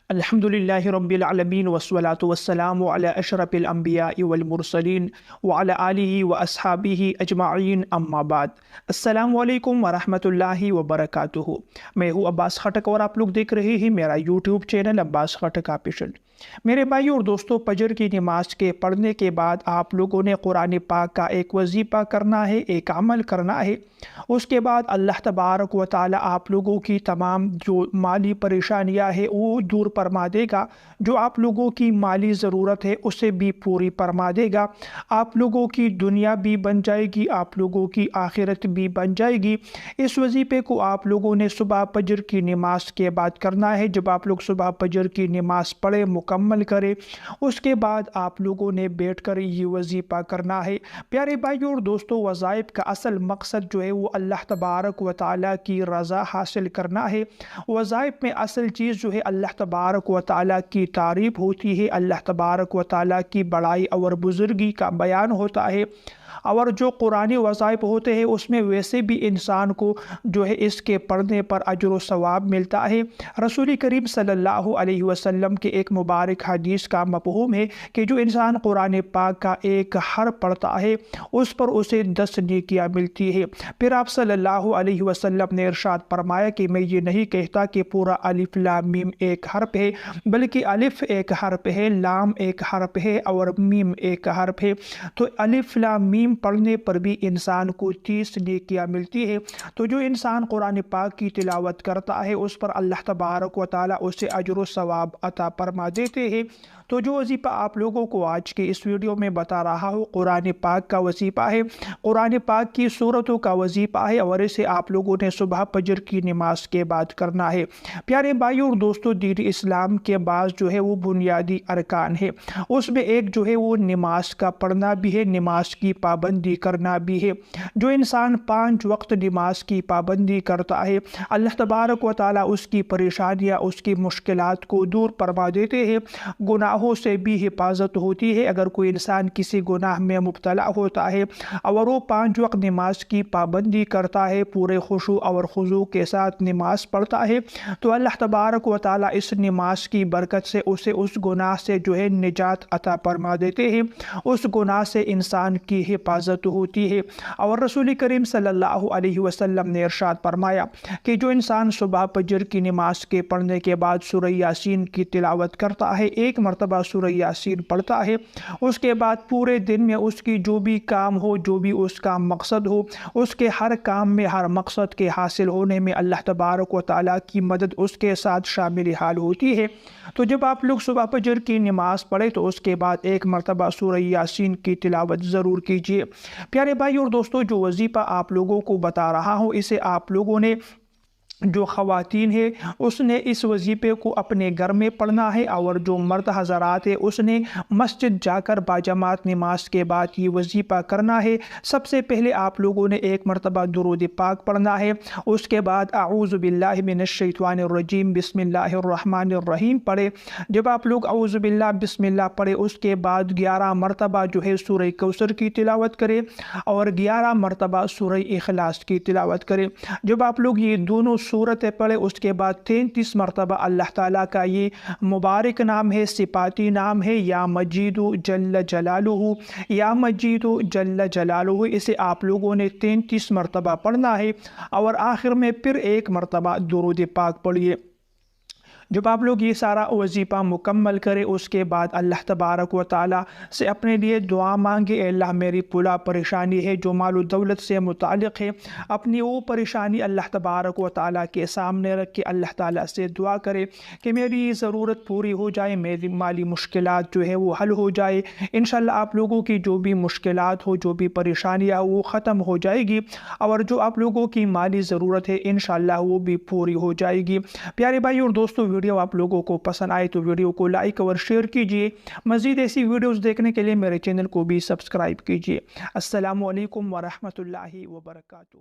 الحمدللہ رب العالمین والصلاة والسلام علی اشرف الانبیاء والمرسلین وعلی آلہ واصحابہ اجمعین اما بعد۔ السلام علیکم ورحمۃ اللہ وبرکاتہ۔ میں ہوں عباس خٹک اور آپ لوگ دیکھ رہے ہیں میرا یوٹیوب چینل عباس خٹک آفیشل۔ میرے بھائیو اور دوستو، فجر کی نماز کے پڑھنے کے بعد آپ لوگوں نے قرآن پاک کا ایک وظیفہ کرنا ہے، ایک عمل کرنا ہے۔ اس کے بعد اللہ تبارک و تعالی آپ لوگوں کی تمام جو مالی پریشانیاں ہیں وہ دور فرما دے گا، جو آپ لوگوں کی مالی ضرورت ہے اسے بھی پوری فرما دے گا۔ آپ لوگوں کی دنیا بھی بن جائے گی، آپ لوگوں کی آخرت بھی بن جائے گی۔ اس وظیفے کو آپ لوگوں نے صبح فجر کی نماز کے بعد کرنا ہے۔ جب آپ لوگ صبح فجر کی نماز پڑھے، مکمل کرے، اس کے بعد آپ لوگوں نے بیٹھ کر یہ وظیفہ کرنا ہے۔ پیارے بھائیوں اور دوستوں، وظائف کا اصل مقصد جو ہے وہ اللہ تبارک و تعالیٰ کی رضا حاصل کرنا ہے۔ وظائف میں اصل چیز جو ہے اللہ تبارک و تعالیٰ کی تعریف ہوتی ہے، اللہ تبارک و تعالیٰ کی بڑائی اور بزرگی کا بیان ہوتا ہے۔ اور جو قرآنی وظائف ہوتے ہیں اس میں ویسے بھی انسان کو جو ہے اس کے پڑھنے پر اجر و ثواب ملتا ہے۔ رسول کریم صلی اللہ علیہ وسلم کے ایک مبارک حدیث کا مفہوم ہے کہ جو انسان قرآن پاک کا ایک حرف پڑھتا ہے اس پر اسے 10 نیکیاں ملتی ہے۔ پھر آپ صلی اللہ علیہ وسلم نے ارشاد فرمایا کہ میں یہ نہیں کہتا کہ پورا الف لام میم ایک حرف ہے، بلکہ الف ایک حرف ہے، لام ایک حرف ہے اور میم ایک حرف ہے۔ تو الف لام میم پڑھنے پر بھی انسان کو 30 نیکیاں ملتی ہے۔ تو جو انسان قرآن پاک کی تلاوت کرتا ہے اس پر اللہ تبارک و تعالیٰ اسے اجر و ثواب عطا فرما دیتے ہیں۔ تو جو وظیفہ آپ لوگوں کو آج کے اس ویڈیو میں بتا رہا ہوں قرآن پاک کا وظیفہ ہے، قرآن پاک کی سورتوں کا وظیفہ ہے، اور اسے آپ لوگوں نے صبح فجر کی نماز کے بعد کرنا ہے۔ پیارے بھائیوں اور دوستوں، دین اسلام کے بعض جو ہے وہ بنیادی ارکان ہے، اس میں ایک جو ہے وہ نماز کا پڑھنا بھی ہے، نماز کی پابندی کرنا بھی ہے۔ جو انسان 5 وقت نماز کی پابندی کرتا ہے، اللہ تبارک و تعالیٰ اس کی پریشانیاں، اس کی مشکلات کو دور فرما دیتے ہیں۔ گناہوں سے بھی حفاظت ہوتی ہے۔ اگر کوئی انسان کسی گناہ میں مبتلا ہوتا ہے اور وہ 5 وقت نماز کی پابندی کرتا ہے، پورے خشوع اور خضوع کے ساتھ نماز پڑھتا ہے، تو اللہ تبارک و تعالیٰ اس نماز کی برکت سے اسے اس گناہ سے جو ہے نجات عطا فرما دیتے ہیں، اس گناہ سے انسان کی حفاظت ہوتی ہے۔ اور رسول کریم صلی اللہ علیہ وسلم نے ارشاد فرمایا کہ جو انسان صبح فجر کی نماز کے پڑھنے کے بعد سورہ یاسین کی تلاوت کرتا ہے، ایک مرتبہ سورہ یاسین پڑھتا ہے، اس کے بعد پورے دن میں اس کی جو بھی کام ہو، جو بھی اس کا مقصد ہو، اس کے ہر کام میں، ہر مقصد کے حاصل ہونے میں اللہ تبارک و تعالیٰ کی مدد اس کے ساتھ شامل حال ہوتی ہے۔ تو جب آپ لوگ صبح فجر کی نماز پڑھیں تو اس کے بعد ایک مرتبہ سورہ یاسین کی تلاوت ضرور کیجیے۔ پیارے بھائی اور دوستوں، جو وظیفہ آپ لوگوں کو بتا رہا ہوں اسے آپ لوگوں نے، جو خواتین ہے اس نے اس وظیفے کو اپنے گھر میں پڑھنا ہے، اور جو مرد حضرات ہے اس نے مسجد جا کر باجماعت نماز کے بعد یہ وظیفہ کرنا ہے۔ سب سے پہلے آپ لوگوں نے ایک مرتبہ درود پاک پڑھنا ہے، اس کے بعد اعوذ باللہ من الشیطان الرجیم بسم اللہ الرحمن الرحیم پڑھے۔ جب آپ لوگ اعوذ باللہ بسم اللہ پڑھے اس کے بعد 11 مرتبہ جو ہے سورہ کوثر کی تلاوت کرے اور 11 مرتبہ سورہ اخلاص کی تلاوت کرے۔ جب آپ لوگ یہ دونوں سورتیں پڑھے اس کے بعد 33 مرتبہ اللہ تعالیٰ کا یہ مبارک نام ہے، صفاتی نام ہے، یا مجید جل جلالہ، یا مجید جل جلالہ، اسے آپ لوگوں نے 33 مرتبہ پڑھنا ہے، اور آخر میں پھر ایک مرتبہ درود پاک پڑھیے۔ جب آپ لوگ یہ سارا وظیفہ مکمل کرے اس کے بعد اللہ تبارک و تعالیٰ سے اپنے لیے دعا مانگے، اے اللہ میری پلا پریشانی ہے جو مال و دولت سے متعلق ہے، اپنی وہ پریشانی اللہ تبارک و تعالیٰ کے سامنے رکھ کے اللہ تعالیٰ سے دعا کرے کہ میری یہ ضرورت پوری ہو جائے، میری مالی مشکلات جو ہے وہ حل ہو جائے۔ انشاءاللہ آپ لوگوں کی جو بھی مشکلات ہو، جو بھی پریشانیاں وہ ختم ہو جائے گی، اور جو آپ لوگوں کی مالی ضرورت ہے انشاءاللہ وہ بھی پوری ہو جائے گی۔ پیارے بھائی اور دوستوں، ویڈیو آپ لوگوں کو پسند آئے تو ویڈیو کو لائک اور شیئر کیجیے۔ مزید ایسی ویڈیوز دیکھنے کے لیے میرے چینل کو بھی سبسکرائب کیجیے۔ السلام علیکم ورحمۃ اللہ وبرکاتہ۔